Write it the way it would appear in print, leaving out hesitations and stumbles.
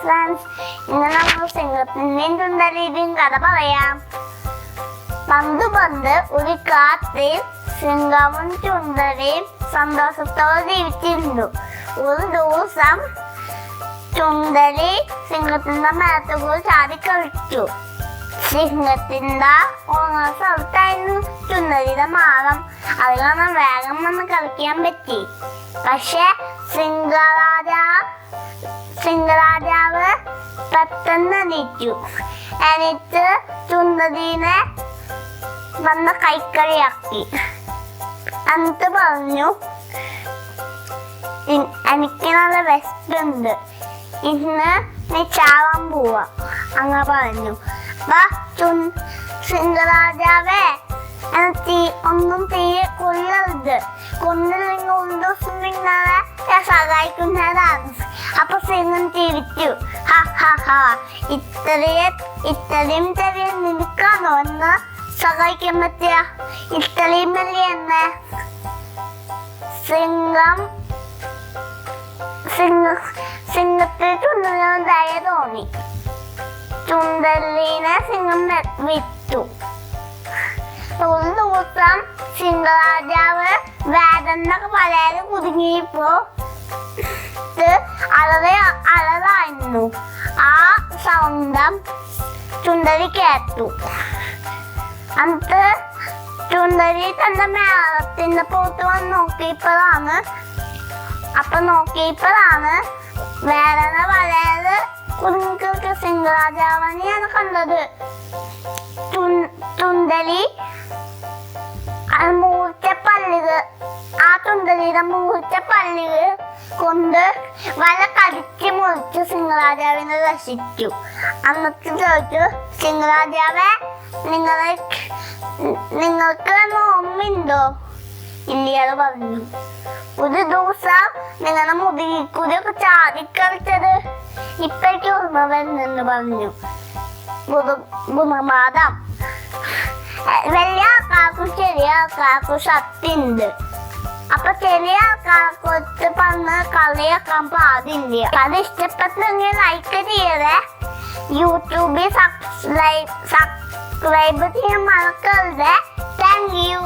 Friends, ഇന്ന് നമ്മൾ സിംഹത്തിന്റെയും ചുണ്ടലിയുടെയും കഥ പറയാം. പണ്ട് ഒരു കാട്ടിൽ സിംഹവും ചുണ്ടലിയും സന്തോഷത്തോടെ ജീവിച്ചിരുന്നു. ഒരു ദിവസം ചുണ്ടലി സിംഹത്തിന്റെ മേത്തുകൂടി ചാടി കളിച്ചു. സിംഹത്തിന്റെ ഓരോ സ്ഥലത്തായിരുന്നു ചുണ്ടലിയുടെ മാളം. അത് കാരണം വേഗം വന്ന് കളിക്കാൻ പറ്റി. പക്ഷെ സിംഹരാജാവ് പെട്ടെന്ന് എണീറ്റ് ചുണ്ടലീനെ വന്ന് കൈക്കളിയാക്കി. എന്നിട്ട് പറഞ്ഞു, എനിക്ക് നല്ല വിശപ്പുണ്ട്, ഇന്ന് നീ ചാവാൻ പോവാ. അങ്ങനെ പറഞ്ഞു. സിംഹരാജാവേ, ഒന്നും തീരെ കൊല്ലരുത്, കൊന്നില്ലെങ്കിൽ ഒരു ദിവസം നിങ്ങളെ ഞാൻ സഹായിക്കുന്നതാണ്. അപ്പൊ സിംഹം ചിരിച്ചു. ഇത്രയും ചെറിയ നിനക്കാണോ എന്ന് സഹായിക്കാൻ പറ്റിയ? ഇത്രയും വലിയ എന്നെ? സിംഹത്തിന് ചുണ്ടലിന് ദയ തോന്നി. ചുണ്ടലിനെ സിംഹം വിറ്റു. ഒരു ദിവസം സിംഹരാജാവ് വേദന വലയിൽ കുടുങ്ങിയപ്പോ അലറായിരുന്നു. ആ സൗണ്ടം ചുണ്ടലി കേട്ടു. എന്നിട്ട് ചുണ്ടലി തന്റെ മേളത്തിന്റെ പുറത്ത് വന്ന് നോക്കിയപ്പോഴാണ് വേദന വലയില് കുടുങ്ങിക്കിടക്കുന്ന സിംഹരാജാവിനെയാണ് കണ്ടത്. ചുണ്ടലി ചുണ്ടലിയുടെ മൂർച്ച പല്ലുകൾ കൊണ്ട് വല കടിച്ചു മുറിച്ച് സിംഹരാജാവിനെ രക്ഷിച്ചു. എന്നിട്ട് ചോദിച്ചു, സിംഹരാജാവേ, നിങ്ങൾക്ക് ഓർമ്മയുണ്ടോ? ഇല്ലയത് പറഞ്ഞു. ഒരു ദിവസം നിങ്ങളുടെ മുതുകിക്കൂടിയൊക്കെ ചാടിക്കളിച്ചത് ഇപ്പോഴേക്ക് ഓർമ്മ വരുന്നെന്ന് പറഞ്ഞു. ഗുണപാഠം: വലിയ ആൾക്കാർക്കും ചെറിയ ആൾക്കാർക്കും ശക്തിയുണ്ട്. അപ്പൊ ചെറിയ ആൾക്കാർക്ക് പറഞ്ഞ് കളിയാക്കാൻ പാടില്ല. അത് ഇഷ്ടപ്പെട്ടെങ്കിൽ ലൈക്ക് ചെയ്യേ. യൂട്യൂബിൽ സബ്സ്ക്രൈബ് ചെയ്യാൻ മറക്കരുത്. Thank you.